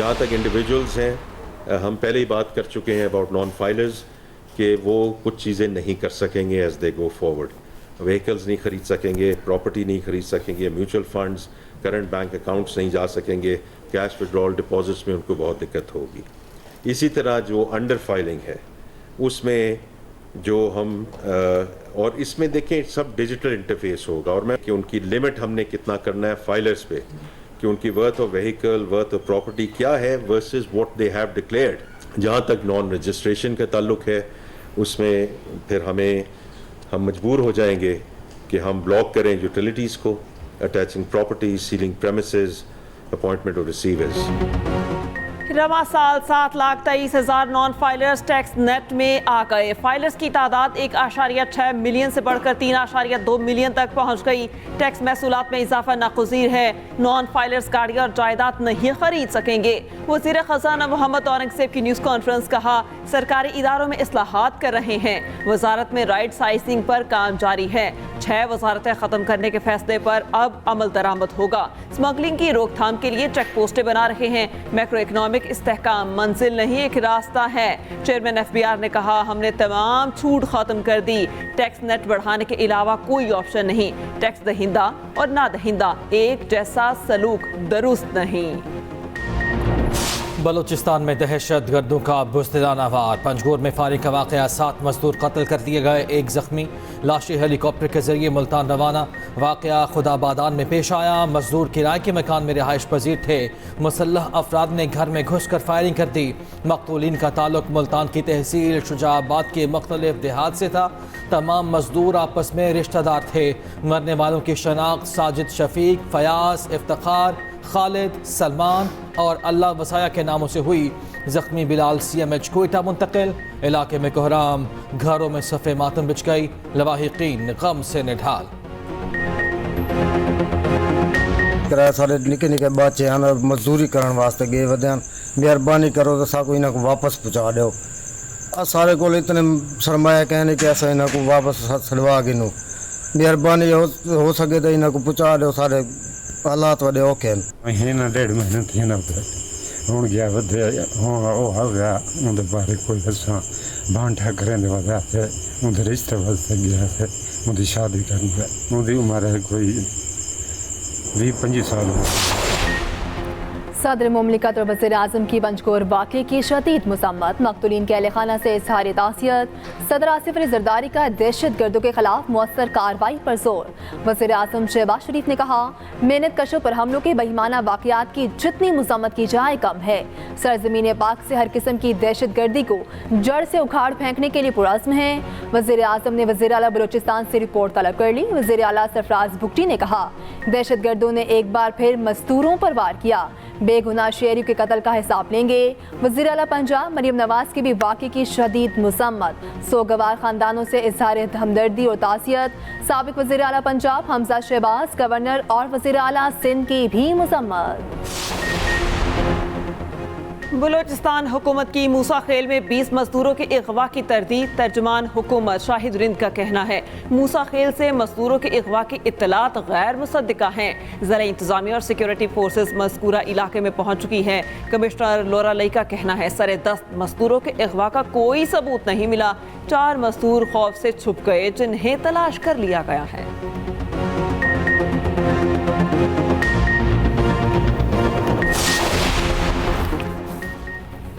جہاں تک انڈیویجولز ہیں ہم پہلے ہی بات کر چکے ہیں اباؤٹ نان فائلرز کہ وہ کچھ چیزیں نہیں کر سکیں گے as they go forward. Vehicles نہیں خرید سکیں گے, پراپرٹی نہیں خرید سکیں گے, mutual funds, current bank accounts نہیں جا سکیں گے, کیش وڈرال ڈپازٹس میں ان کو بہت دقت ہوگی. اسی طرح جو انڈر فائلنگ ہے اس میں جو ہم اور اس میں دیکھیں سب ڈیجیٹل انٹرفیس ہوگا, اور میں کہ ان کی لمٹ ہم نے کتنا کرنا ہے فائلرز پہ کہ ان کی worth of vehicle, worth of property کیا ہے versus what they have declared. جہاں تک نان رجسٹریشن کا تعلق ہے اس میں پھر ہم مجبور ہو جائیں گے کہ ہم بلاک کریں یوٹیلیٹیز کو, attaching property, sealing premises, appointment of receivers. رواں سال 7,23,000 نان فائلرز ٹیکس نیٹ میں آ گئے. فائلرز کی تعداد 1.6 ملین سے بڑھ کر 3.2 ملین تک پہنچ گئی. ٹیکس محصولات میں اضافہ ناگزیر ہے. نان فائلرز گاڑیاں اور جائیداد نہیں خرید سکیں گے. وزیر خزانہ محمد اورنگزیب کی نیوز کانفرنس, کہا سرکاری اداروں میں اصلاحات کر رہے ہیں. وزارت میں رائٹ سائزنگ پر کام جاری ہے. 6 وزارتیں ختم کرنے کے فیصلے پر اب عمل درآمد ہوگا. اسمگلنگ کی روک تھام کے لیے چیک پوسٹیں بنا رہے ہیں. میکرو اکنامک استحکام منزل نہیں ایک راستہ ہے. چیئرمین FBR نے کہا ہم نے تمام چھوٹ ختم کر دی. ٹیکس نیٹ بڑھانے کے علاوہ کوئی آپشن نہیں. ٹیکس دہندہ اور نہ دہندہ ایک جیسا سلوک درست نہیں. بلوچستان میں دہشت گردوں کا بزدلانہ وار. پنجگور میں فائرنگ کا واقعہ, 7 مزدور قتل کر دیے گئے, 1 زخمی. لاشیں ہیلی کاپٹر کے ذریعے ملتان روانہ. واقعہ خدا بادان میں پیش آیا. مزدور کرائے کے مکان میں رہائش پذیر تھے. مسلح افراد نے گھر میں گھس کر فائرنگ کر دی. مقتولین کا تعلق ملتان کی تحصیل شجاع آباد کے مختلف دیہات سے تھا. تمام مزدور آپس میں رشتہ دار تھے. مرنے والوں کی شناخت ساجد شفیق, فیاض, افتخار, خالد, سلمان اور اللہ وسایہ کے ناموں سے ہوئی. زخمی بلال CMH کوئٹہ منتقل. علاقے میں کوہرام, گھروں میں صف ماتم بچھ گئی. لواحقین غم سے نڈھال. سارے نکے نکے بچے ہیں مزدوری کرنے واسطے گئے ودے ہیں. مہربانی کرو تو سا کو انہوں کو واپس پہنچا دیو. سارے کو اتنے سرمایہ کہنے کہ ایسا انہوں کو واپس سلوا گنو. مہربانی ہو سکے تو انہوں کو پہنچا دیو. سارے حالات وڈے اوکھے ہیں. مہینہ 1.5 مہینہ تھی نا ہوں گیا ودے ہوں وہ ہو گیا اندر بارے کوئی دساں بانٹا کریں دے واسطے اندر رشتے واسطے گیا سے اندر شادی کرنے گیا. اندر عمر ہے کوئی 20-25 سال. صدر مملکت اور وزیر اعظم کی پنجگور واقعے کی شدید مذمت. مقتولین کے اہل خانہ سے اظہار تعزیت. صدر آصف علی زرداری کا دہشت گردوں کے خلاف مؤثر کارروائی پر زور. وزیر اعظم شہباز شریف نے کہا محنت کشوں پر حملوں کے بہیمانہ واقعات کی جتنی مذمت کی جائے کم ہے. سرزمین پاک سے ہر قسم کی دہشت گردی کو جڑ سے اکھاڑ پھینکنے کے لیے پرعزم ہے. وزیر اعظم نے وزیر اعلیٰ بلوچستان سے رپورٹ طلب کر لی. وزیر اعلیٰ سرفراز بگٹی نے کہا دہشت گردوں نے ایک بار پھر مزدوروں پر وار کیا. بے گناہ شہریوں کے قتل کا حساب لیں گے. وزیر اعلیٰ پنجاب مریم نواز کی بھی واقعے کی شدید مذمت. سوگوار خاندانوں سے اظہار ہمدردی اور تعزیت. سابق وزیر اعلیٰ پنجاب حمزہ شہباز, گورنر اور وزیر اعلیٰ سندھ کی بھی مذمت. بلوچستان حکومت کی موسیٰ خیل میں 20 مزدوروں کے اغوا کی تردید. ترجمان حکومت شاہد رند کا کہنا ہے موسیٰ خیل سے مزدوروں کے اغوا کی اطلاعات غیر مصدقہ ہیں. زرعی انتظامیہ اور سیکیورٹی فورسز مذکورہ علاقے میں پہنچ چکی ہیں. کمشنر لورا لئی کا کہنا ہے سر دست مزدوروں کے اغوا کا کوئی ثبوت نہیں ملا. 4 مزدور خوف سے چھپ گئے جنہیں تلاش کر لیا گیا ہے.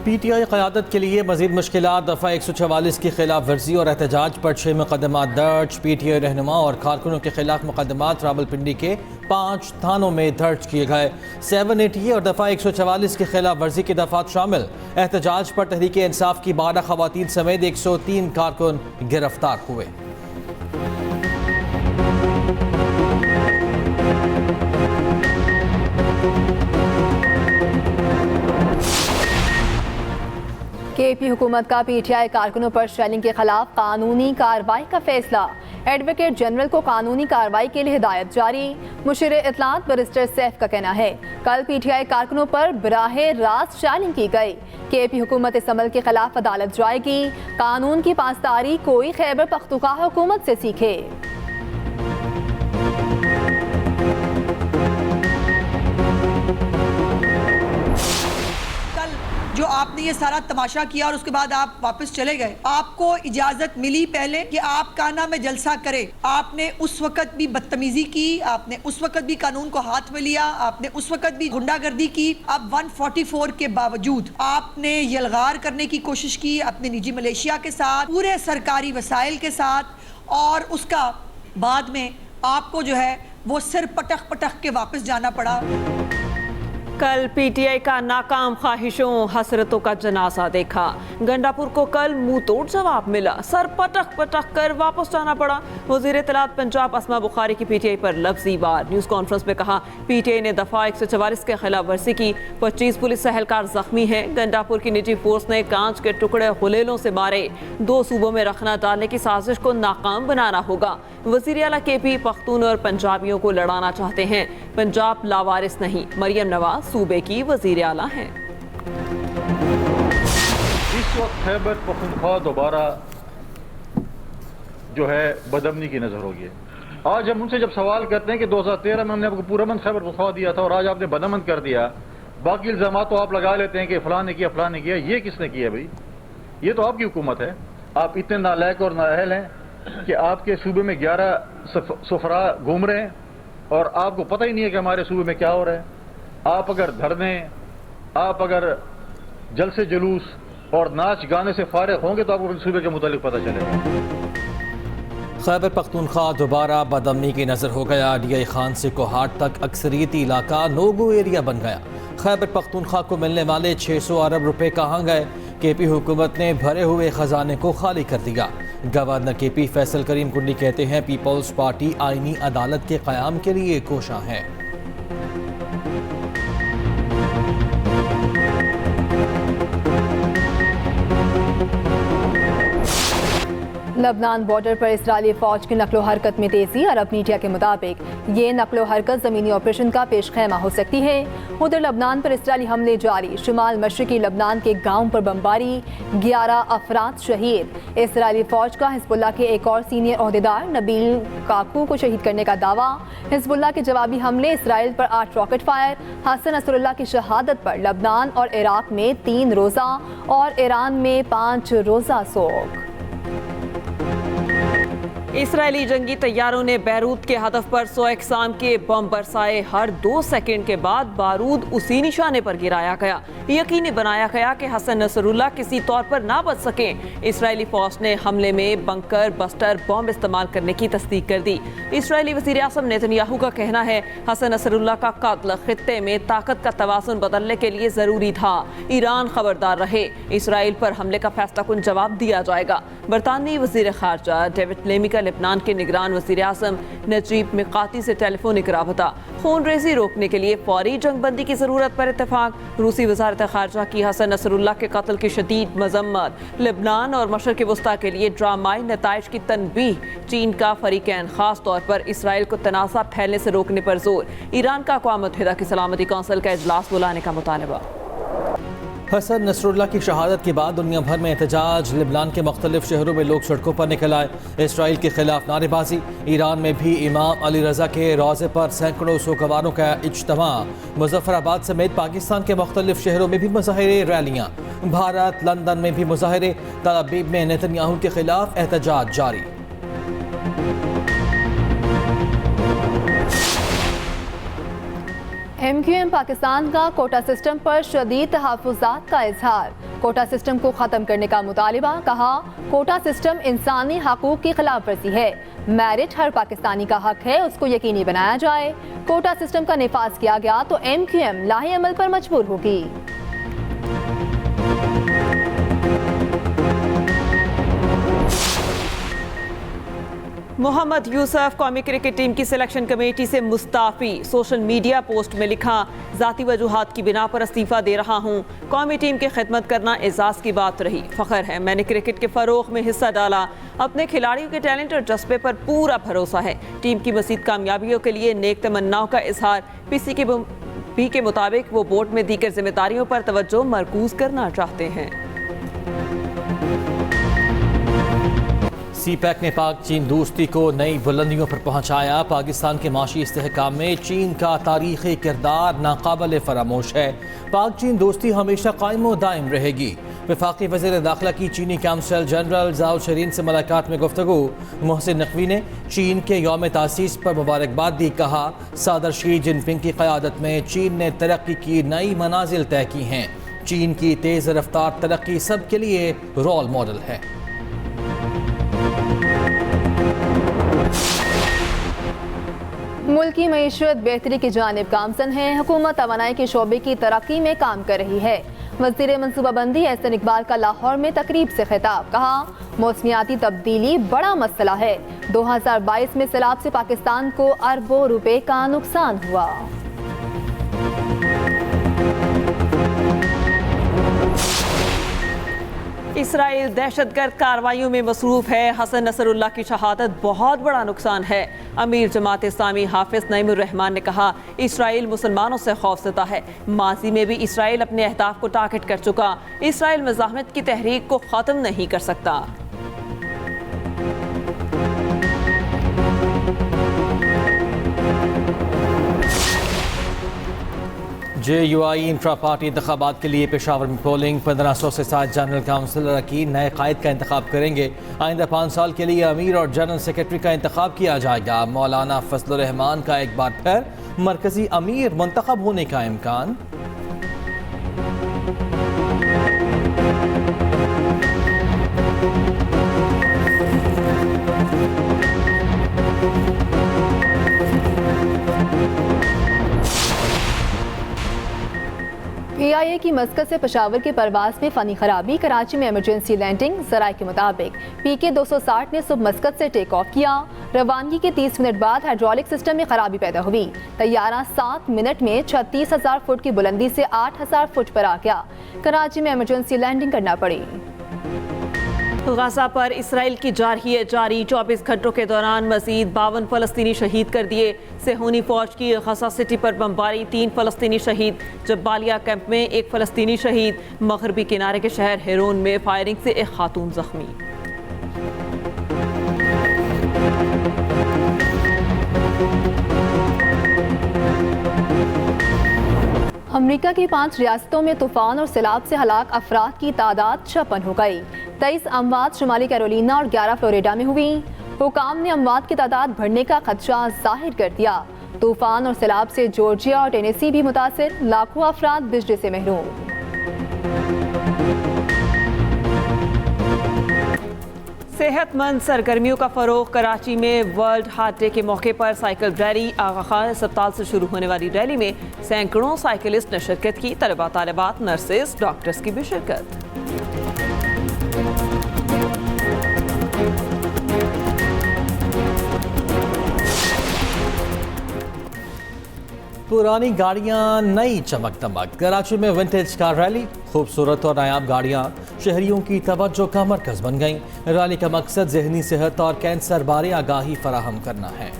PTI قیادت کے لیے مزید مشکلات. دفعہ 144 کی خلاف ورزی اور احتجاج پر 6 مقدمات درج. PTI رہنما اور کارکنوں کے خلاف مقدمات راولپنڈی کے 5 تھانوں میں درج کیے گئے. 780 اور دفعہ 144 کی خلاف ورزی کے دفعات شامل. احتجاج پر تحریک انصاف کی 12 خواتین سمیت 103 کارکن گرفتار ہوئے. KP حکومت کا PTI کارکنوں پر شیلنگ کے خلاف قانونی کارروائی کا فیصلہ. ایڈوکیٹ جنرل کو قانونی کارروائی کے لیے ہدایت جاری. مشیر اطلاعات بیرسٹر سیف کا کہنا ہے کل PTI کارکنوں پر براہ راست شیلنگ کی گئی. KP حکومت اس عمل کے خلاف عدالت جائے گی. قانون کی پاسداری کوئی خیبر پختونخوا حکومت سے سیکھے. جو آپ نے یہ سارا تماشا کیا اور اس کے بعد آپ واپس چلے گئے. آپ کو اجازت ملی پہلے کہ آپ کانا میں جلسہ کرے. آپ نے اس وقت بھی بدتمیزی کی, آپ نے اس وقت بھی قانون کو ہاتھ میں لیا, آپ نے اس وقت بھی گنڈا گردی کی. اب 144 کے باوجود آپ نے یلغار کرنے کی کوشش کی اپنے نجی ملیشیا کے ساتھ, پورے سرکاری وسائل کے ساتھ, اور اس کا بعد میں آپ کو جو ہے وہ سر پٹخ پٹخ کے واپس جانا پڑا. کل پی ٹی آئی کا ناکام خواہشوں حسرتوں کا جنازہ دیکھا. گنڈاپور کو کل منہ توڑ جواب ملا, سر پٹک پٹک کر واپس جانا پڑا. وزیر اطلاعات پنجاب اسما بخاری کی پی ٹی آئی پر لفظی وار. نیوز کانفرنس میں کہا پی ٹی آئی نے دفعہ 144 کے خلاف ورزی کی, 25 پولیس اہلکار زخمی ہیں. گنڈاپور کی نجی فورس نے کانچ کے ٹکڑے غلیلوں سے مارے. 2 صوبوں میں رخنہ ڈالنے کی سازش کو ناکام بنانا ہوگا. وزیر اعلیٰ کے پی پختون اور پنجابیوں کو لڑانا چاہتے ہیں. پنجاب لاوارث نہیں, مریم نواز صوبے کی وزیر اعلیٰ ہیں. اس وقت خیبر پختونخوا دوبارہ جو ہے بدامنی کی نظر ہوگی. آج ہم ان سے جب سوال کرتے ہیں کہ 2013 میں ہم نے آپ کو پورا امن خیبر پختونخوا دیا تھا اور آج آپ نے بدامن کر دیا, باقی الزامات تو آپ لگا لیتے ہیں کہ فلاں نے کیا فلاں نے کیا. یہ کس نے کیا بھائی؟ یہ تو آپ کی حکومت ہے. آپ اتنے نالائق اور نااہل ہیں کہ آپ کے صوبے میں 11 سفراء گھوم رہے ہیں اور آپ کو پتہ ہی نہیں ہے کہ ہمارے صوبے میں کیا ہو رہا ہے. آپ اگر دھرنے, آپ اگر جلسے جلوس اور ناچ گانے سے فارغ ہوں گے تو آپ کو صوبے کے متعلق پتہ چلے گا. خیبر پختونخوا دوبارہ بدامنی کی نظر ہو گیا. ڈی آئی خان سے کوہاٹ تک اکثریتی علاقہ نوگو ایریا بن گیا. خیبر پختونخوا کو ملنے والے 600 ارب روپے کہاں گئے؟ کے پی حکومت نے بھرے ہوئے خزانے کو خالی کر دیا. گورنر کے پی فیصل کریم کنڈی کہتے ہیں پیپلز پارٹی آئینی عدالت کے قیام کے لیے کوشاں ہے. لبنان بارڈر پر اسرائیلی فوج کی نقل و حرکت میں تیزی. عرب میڈیا کے مطابق یہ نقل و حرکت زمینی آپریشن کا پیش خیمہ ہو سکتی ہے. ادھر لبنان پر اسرائیلی حملے جاری. شمال مشرقی لبنان کے گاؤں پر بمباری, 11 افراد شہید. اسرائیلی فوج کا حزب اللہ کے ایک اور سینئر عہدیدار نبیل کاکو کو شہید کرنے کا دعویٰ. حزب اللہ کے جوابی حملے, اسرائیل پر 8 راکٹ فائر. حسن نصر اللہ کی شہادت پر لبنان اور عراق میں 3 روزہ اور ایران میں 5 روزہ سوگ. اسرائیلی جنگی طیاروں نے بیروت کے ہدف پر 100 اقسام کے بم برسائے. ہر 2 سیکنڈ کے بعد بارود اسی نشانے پر گرایا گیا. یقینی بنایا گیا کہ حسن نصر اللہ کسی طور پر نہ بچ سکیں. اسرائیلی فوج نے حملے میں بنکر بسٹر بم استعمال کرنے کی تصدیق کر دی. اسرائیلی وزیر اعظم نیتن یاہو کا کہنا ہے حسن نصر اللہ کا قتل خطے میں طاقت کا توازن بدلنے کے لیے ضروری تھا. ایران خبردار رہے, اسرائیل پر حملے کا فیصلہ کن جواب دیا جائے گا. برطانوی وزیر خارجہ ڈیوڈ لیمی کا لبنان کے نگران وزیر اعظم نجیب مقاتی سے ٹیلی فونک رابطہ. خون ریزی روکنے کے لیے فوری جنگ بندی کی ضرورت پر اتفاق. روسی وزارت خارجہ کی حسن نصر اللہ کے قتل کی شدید مذمت. لبنان اور مشرق وسطیٰ کے لیے ڈرامائی نتائج کی تنبیہ. چین کا فریقین خاص طور پر اسرائیل کو تنازع پھیلنے سے روکنے پر زور. ایران کا اقوام متحدہ کی سلامتی کونسل کا اجلاس بلانے کا مطالبہ. حسن نصر اللہ کی شہادت کے بعد دنیا بھر میں احتجاج. لبنان کے مختلف شہروں میں لوگ سڑکوں پر نکل آئے. اسرائیل کے خلاف نعرے بازی. ایران میں بھی امام علی رضا کے روضے پر سینکڑوں سوگواروں کا اجتماع. مظفر آباد سمیت پاکستان کے مختلف شہروں میں بھی مظاہرے, ریلیاں. بھارت, لندن میں بھی مظاہرے. تل ابیب میں نیتن یاہو کے خلاف احتجاج جاری. ایم کیو ایم پاکستان کا کوٹا سسٹم پر شدید تحفظات کا اظہار. کوٹا سسٹم کو ختم کرنے کا مطالبہ. کہا کوٹا سسٹم انسانی حقوق کی خلاف ورزی ہے. میرٹ ہر پاکستانی کا حق ہے, اس کو یقینی بنایا جائے. کوٹا سسٹم کا نفاذ کیا گیا تو ایم کیو ایم لاہے عمل پر مجبور ہوگی. محمد یوسف قومی کرکٹ ٹیم کی سلیکشن کمیٹی سے مستعفی. سوشل میڈیا پوسٹ میں لکھا ذاتی وجوہات کی بنا پر استعفیٰ دے رہا ہوں. قومی ٹیم کی خدمت کرنا اعزاز کی بات رہی. فخر ہے میں نے کرکٹ کے فروغ میں حصہ ڈالا. اپنے کھلاڑیوں کے ٹیلنٹ اور جذبے پر پورا بھروسہ ہے. ٹیم کی مزید کامیابیوں کے لیے نیک تمناؤں کا اظہار. پی کے مطابق وہ بورڈ میں دیگر ذمہ داریوں پر توجہ مرکوز کرنا چاہتے ہیں. سی پیک نے پاک چین دوستی کو نئی بلندیوں پر پہنچایا. پاکستان کے معاشی استحکام میں چین کا تاریخی کردار ناقابل فراموش ہے. پاک چین دوستی ہمیشہ قائم و دائم رہے گی. وفاقی وزیر داخلہ کی چینی کونسل جنرل زاؤ شرین سے ملاقات میں گفتگو. محسن نقوی نے چین کے یوم تاسیس پر مبارکباد دی. کہا صدر شی جن پنگ کی قیادت میں چین نے ترقی کی نئی منازل طے کی ہیں. چین کی تیز رفتار ترقی سب کے لیے رول ماڈل ہے. ملک کی معیشت بہتری کی جانب گامزن ہے. حکومت توانائی کے شعبے کی ترقی میں کام کر رہی ہے. وزیر منصوبہ بندی احسن اقبال کا لاہور میں تقریب سے خطاب. کہا موسمیاتی تبدیلی بڑا مسئلہ ہے. 2022 میں سیلاب سے پاکستان کو اربوں روپے کا نقصان ہوا. اسرائیل دہشت گرد کارروائیوں میں مصروف ہے. حسن نصر اللہ کی شہادت بہت بڑا نقصان ہے. امیر جماعت اسلامی حافظ نعیم الرحمان نے کہا اسرائیل مسلمانوں سے خوفزدہ ہے. ماضی میں بھی اسرائیل اپنے اہداف کو ٹارگٹ کر چکا. اسرائیل مزاحمت کی تحریک کو ختم نہیں کر سکتا. JUI انٹرا پارٹی انتخابات کے لیے پشاور میں پولنگ. 1500 سے 7 جنرل کونسل اراکین نئے قائد کا انتخاب کریں گے. آئندہ 5 سال کے لیے امیر اور جنرل سیکرٹری کا انتخاب کیا جائے گا. مولانا فضل الرحمان کا ایک بار پھر مرکزی امیر منتخب ہونے کا امکان. PIA کی مسقط سے پشاور کے پرواز میں فنی خرابی. کراچی میں ایمرجنسی لینڈنگ. ذرائع کے مطابق PK 260 نے صبح مسقط سے ٹیک آف کیا. روانگی کے 30 منٹ بعد ہائیڈرولک سسٹم میں خرابی پیدا ہوئی. طیارہ 7 منٹ میں 36,000 فٹ کی بلندی سے 8,000 فٹ پر آ گیا. کراچی میں ایمرجنسی لینڈنگ کرنا پڑی. غزہ پر اسرائیل کی جاری 24 گھنٹوں کے دوران مزید 52 فلسطینی شہید کر دیے. صہیونی فوج کی غزہ سٹی پر بمباری. 3 فلسطینی شہید. جبالیہ کیمپ میں 1 فلسطینی شہید. مغربی کنارے کے شہر ہیرون میں فائرنگ سے 1 خاتون زخمی. امریکہ کی 5 ریاستوں میں طوفان اور سیلاب سے ہلاک افراد کی تعداد 56 ہو گئی. 23 اموات شمالی کیرولینا اور 11 فلوریڈا میں ہوئی. حکام نے اموات کی تعداد بڑھنے کا خدشہ ظاہر کر دیا. طوفان اور سیلاب سے جورجیا اور ٹینیسی بھی متاثر. لاکھوں افراد بجلی سے محروم. صحت مند سرگرمیوں کا فروغ. کراچی میں ورلڈ ہارٹ ڈے کے موقع پر سائیکل ریلی. آغا خان اسپتال سے شروع ہونے والی ریلی میں سینکڑوں سائیکلسٹ نے شرکت کی. طلباء طالبات نرسز ڈاکٹرز کی بھی شرکت. پرانی گاڑیاں نئی چمک دمک. کراچی میں ونٹیج کار ریلی. خوبصورت اور نایاب گاڑیاں شہریوں کی توجہ کا مرکز بن گئیں. ریلی کا مقصد ذہنی صحت اور کینسر بارے آگاہی فراہم کرنا ہے.